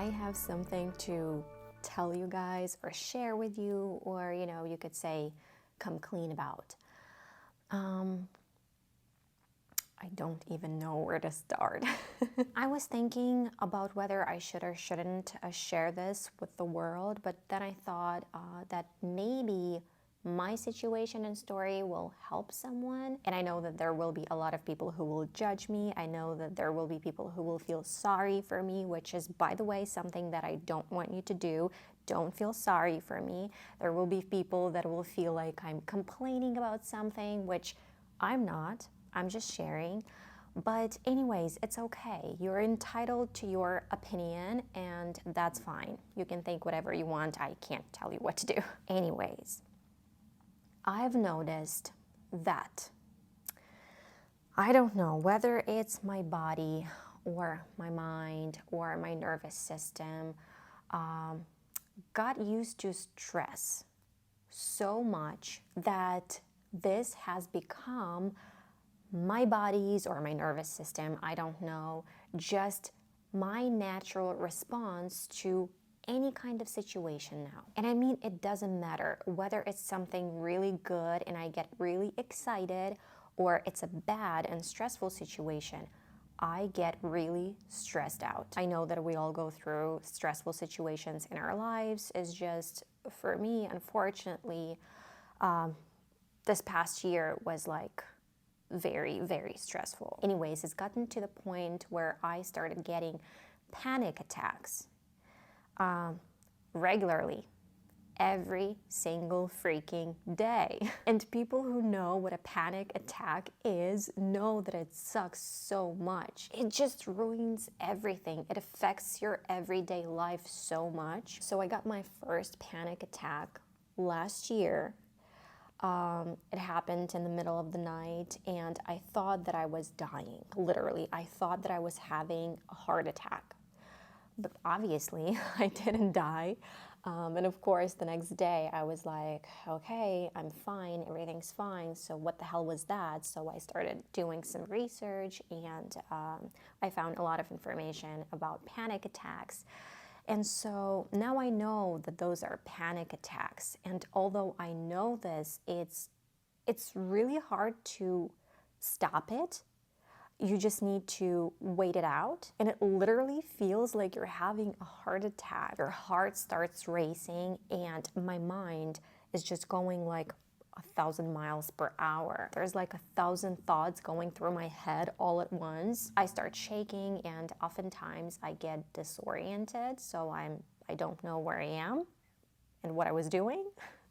I have something to tell you guys or share with you, or you could say come clean about. I don't even know where to start. I was thinking about whether I should or shouldn't share this with the world, but then I thought that maybe my situation and story will help someone. And I know that there will be a lot of people who will judge me. I know that there will be people who will feel sorry for me, which is, by the way, something that I don't want you to do. Don't feel sorry for me. There will be people that will feel like I'm complaining about something, which I'm not. I'm just sharing. But anyways, it's okay. You're entitled to your opinion, and that's fine. You can think whatever you want. I can't tell you what to do. Anyways, I've noticed that, I don't know whether it's my body or my mind or my nervous system, got used to stress so much that this has become my body's or my nervous system, I don't know, just my natural response to any kind of situation now. And I mean, it doesn't matter whether it's something really good and I get really excited, or it's a bad and stressful situation. I get really stressed out. I know that we all go through stressful situations in our lives. It's just, for me, unfortunately, this past year was like very, very stressful. Anyways, it's gotten to the point where I started getting panic attacks regularly, every single freaking day. And people who know what a panic attack is know that it sucks so much. It just ruins everything. It affects your everyday life so much. So I got my first panic attack last year. It happened in the middle of the night, and I thought that I was dying. Literally, I thought that I was having a heart attack. But obviously, I didn't die. And of course, the next day, I was like, okay, I'm fine, everything's fine. So what the hell was that? So I started doing some research, and I found a lot of information about panic attacks. And so now I know that those are panic attacks. And although I know this, it's really hard to stop it. You just need to wait it out. And it literally feels like you're having a heart attack. Your heart starts racing, and my mind is just going like 1,000 miles per hour. There's like 1,000 thoughts going through my head all at once. I start shaking, and oftentimes I get disoriented, so I don't know where I am and what I was doing.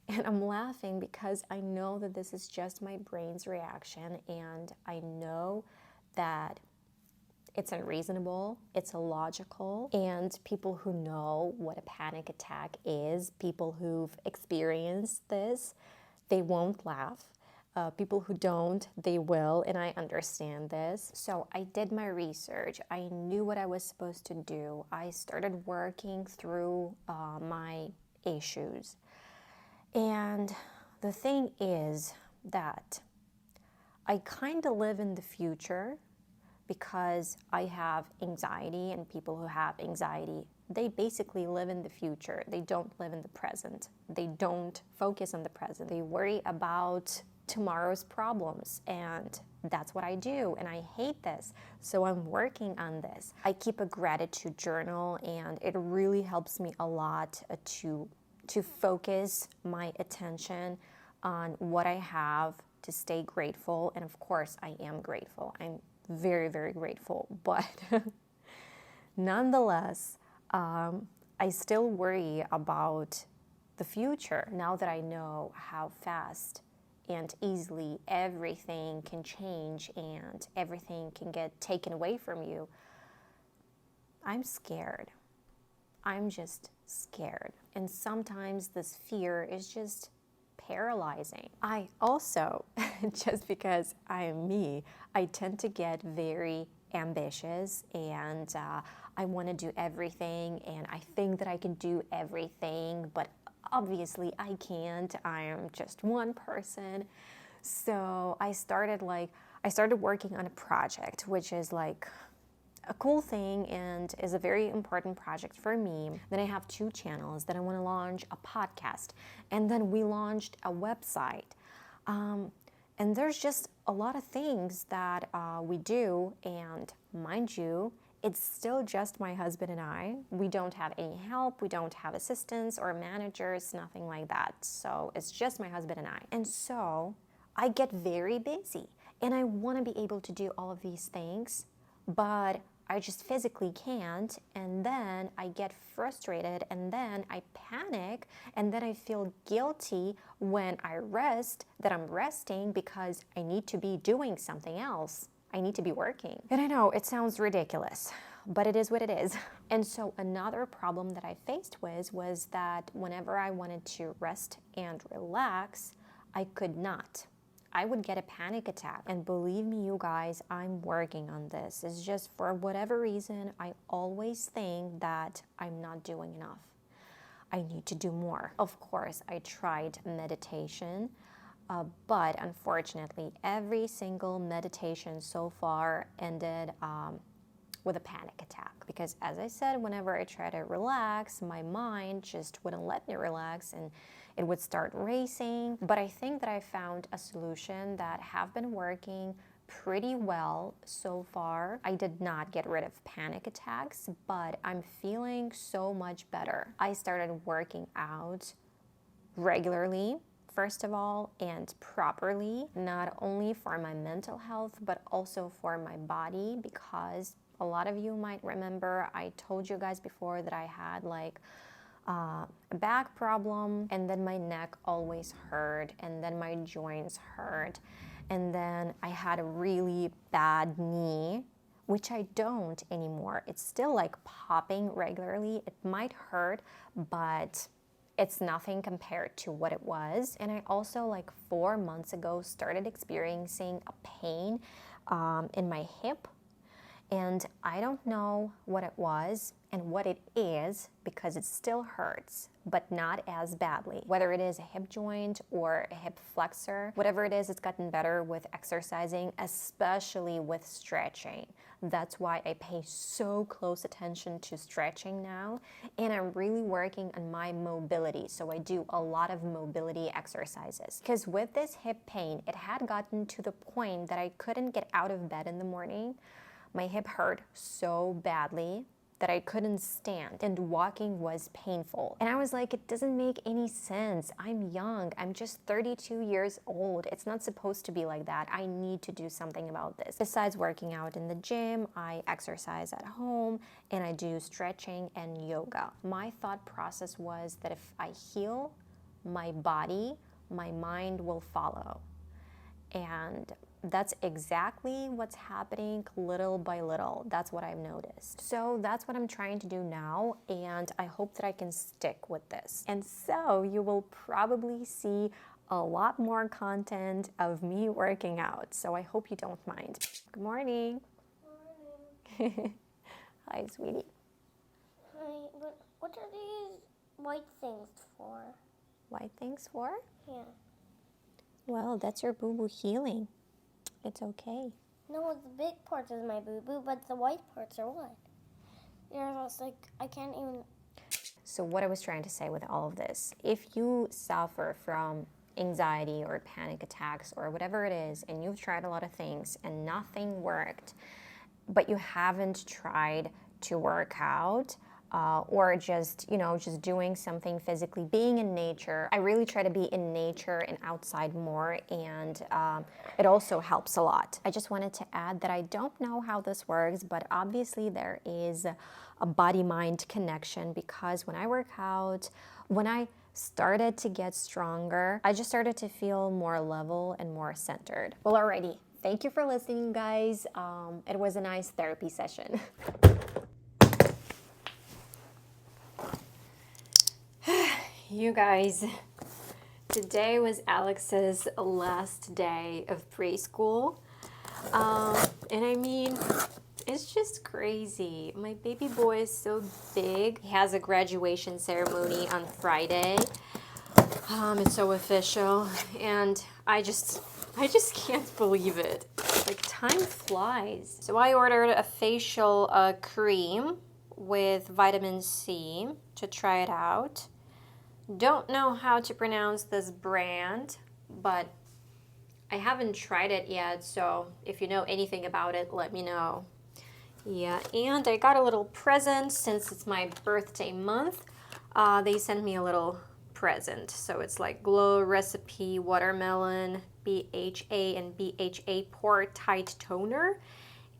And I'm laughing because I know that this is just my brain's reaction, and I know that it's unreasonable, it's illogical, and people who know what a panic attack is, people who've experienced this, they won't laugh. People who don't, they will, and I understand this. So I did my research. I knew what I was supposed to do. I started working through my issues. And the thing is that I kind of live in the future because I have anxiety, and people who have anxiety, they basically live in the future. They don't live in the present. They don't focus on the present. They worry about tomorrow's problems, and that's what I do, and I hate this. So I'm working on this. I keep a gratitude journal, and it really helps me a lot to focus my attention on what I have, to stay grateful. And of course, I am grateful. I'm very, very grateful. But nonetheless, I still worry about the future now that I know how fast and easily everything can change and everything can get taken away from you. I'm scared. I'm just scared. And sometimes this fear is just paralyzing. I also, just because I am me, I tend to get very ambitious, and I want to do everything, and I think that I can do everything, but obviously I can't. I am just one person. So I started working on a project, which is like a cool thing and is a very important project for me. Then I have 2 channels. Then I want to launch a podcast. And then we launched a website. And there's just a lot of things that we do. And mind you, it's still just my husband and I. We don't have any help. We don't have assistants or managers, nothing like that. So it's just my husband and I. And so I get very busy. And I want to be able to do all of these things, but I just physically can't. And then I get frustrated, and then I panic, and then I feel guilty when I rest, that I'm resting because I need to be doing something else. I need to be working. And I know it sounds ridiculous, but it is what it is. And so another problem that I faced was that whenever I wanted to rest and relax, I could not. I would get a panic attack. And believe me, you guys, I'm working on this. It's just for whatever reason, I always think that I'm not doing enough. I need to do more. Of course, I tried meditation, but unfortunately, every single meditation so far ended with a panic attack. Because as I said, whenever I try to relax, my mind just wouldn't let me relax, and it would start racing. But I think that I found a solution that have been working pretty well so far. I did not get rid of panic attacks, but I'm feeling so much better. I started working out regularly, first of all, and properly, not only for my mental health, but also for my body, because a lot of you might remember I told you guys before that I had like a back problem, and then my neck always hurt, and then my joints hurt, and then I had a really bad knee, which I don't anymore. It's still like popping regularly. It might hurt, but it's nothing compared to what it was. And I also, like 4 months ago, started experiencing a pain in my hip. And I don't know what it was and what it is, because it still hurts, but not as badly. Whether it is a hip joint or a hip flexor, whatever it is, it's gotten better with exercising, especially with stretching. That's why I pay so close attention to stretching now, and I'm really working on my mobility. So I do a lot of mobility exercises. Because with this hip pain, it had gotten to the point that I couldn't get out of bed in the morning. My hip hurt so badly that I couldn't stand, and walking was painful. And I was like, it doesn't make any sense. I'm young. I'm just 32 years old. It's not supposed to be like that. I need to do something about this. Besides working out in the gym, I exercise at home, and I do stretching and yoga. My thought process was that if I heal my body, my mind will follow. And that's exactly what's happening little by little. That's what I've noticed. So that's what I'm trying to do now, and I hope that I can stick with this. And so you will probably see a lot more content of me working out. So I hope you don't mind. Good morning. Morning. Hi, sweetie. Hi, but what are these white things for? White things for? Yeah. Well, that's your boo-boo healing. It's okay. No, the big part is my boo-boo, but the white parts are what? It's like, I can't even... So what I was trying to say with all of this, if you suffer from anxiety or panic attacks or whatever it is, and you've tried a lot of things and nothing worked, but you haven't tried to work out, or just doing something physically, being in nature. I really try to be in nature and outside more, and it also helps a lot. I just wanted to add that I don't know how this works, but obviously there is a body-mind connection, because when I work out, when I started to get stronger, I just started to feel more level and more centered. Well, alrighty. Thank you for listening, guys. It was a nice therapy session. You guys, today was Alex's last day of preschool. And I mean, it's just crazy. My baby boy is so big. He has a graduation ceremony on Friday. It's so official, and I just can't believe it. Like time flies. So I ordered a facial cream with vitamin C to try it out. Don't know how to pronounce this brand, but I haven't tried it yet, so if you know anything about it, let me know. Yeah, and I got a little present since it's my birthday month. They sent me a little present. So it's like Glow Recipe Watermelon BHA and BHA Pore Tight Toner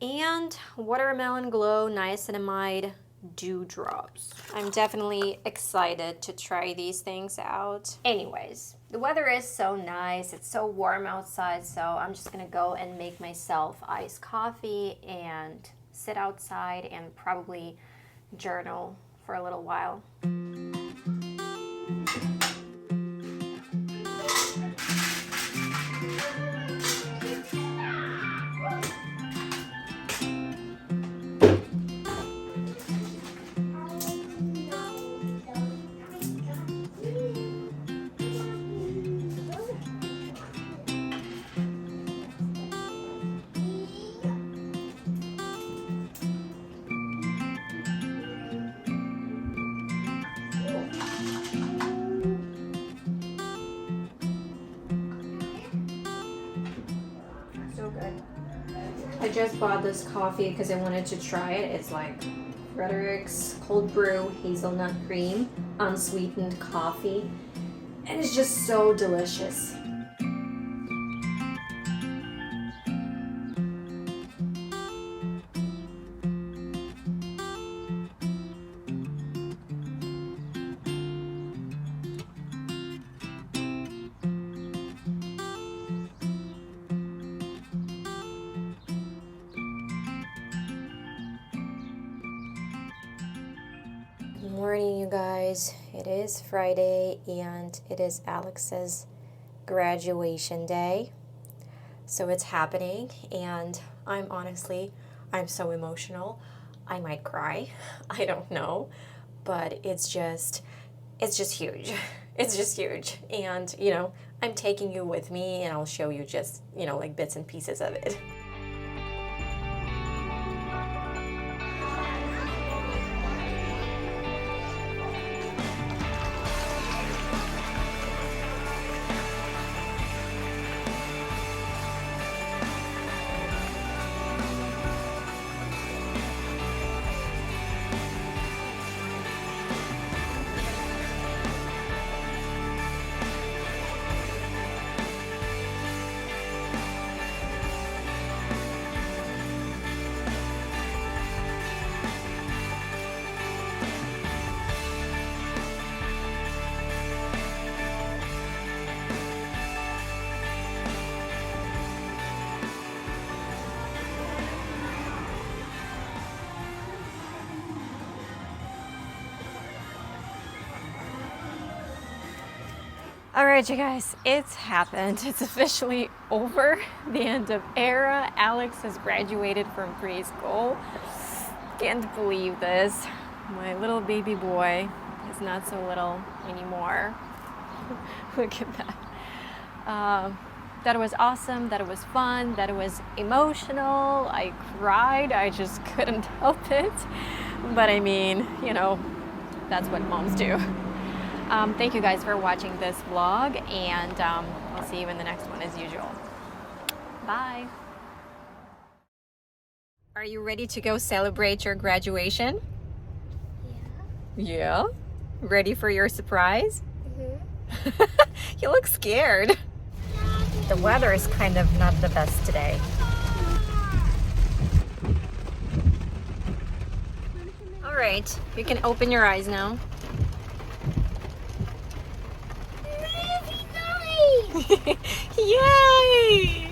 and Watermelon Glow Niacinamide Dewdrops. I'm definitely excited to try these things out. Anyways, the weather is so nice. It's so warm outside, so I'm just gonna go and make myself iced coffee and sit outside and probably journal for a little while. So good. I just bought this coffee because I wanted to try it. It's like Frederick's cold brew hazelnut cream, unsweetened coffee, and it's just so delicious. Good morning, you guys. It is Friday and it is Alex's graduation day. So it's happening and I'm so emotional. I might cry. I don't know, but it's just huge. It's just huge. And, I'm taking you with me and I'll show you just, like bits and pieces of it. All right, you guys, it's happened. It's officially over. The end of era. Alex has graduated from preschool. Can't believe this. My little baby boy is not so little anymore. Look at that. That was awesome, that it was fun, that it was emotional. I cried, I just couldn't help it. But I mean, that's what moms do. Thank you guys for watching this vlog, and I'll see you in the next one as usual. Bye. Are you ready to go celebrate your graduation? Yeah. Yeah? Ready for your surprise? Mm-hmm. You look scared. The weather is kind of not the best today. All right, you can open your eyes now. Yay!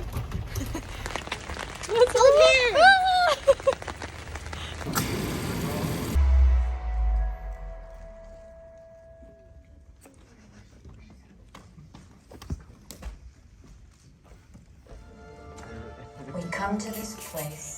Let's go here. We come to this place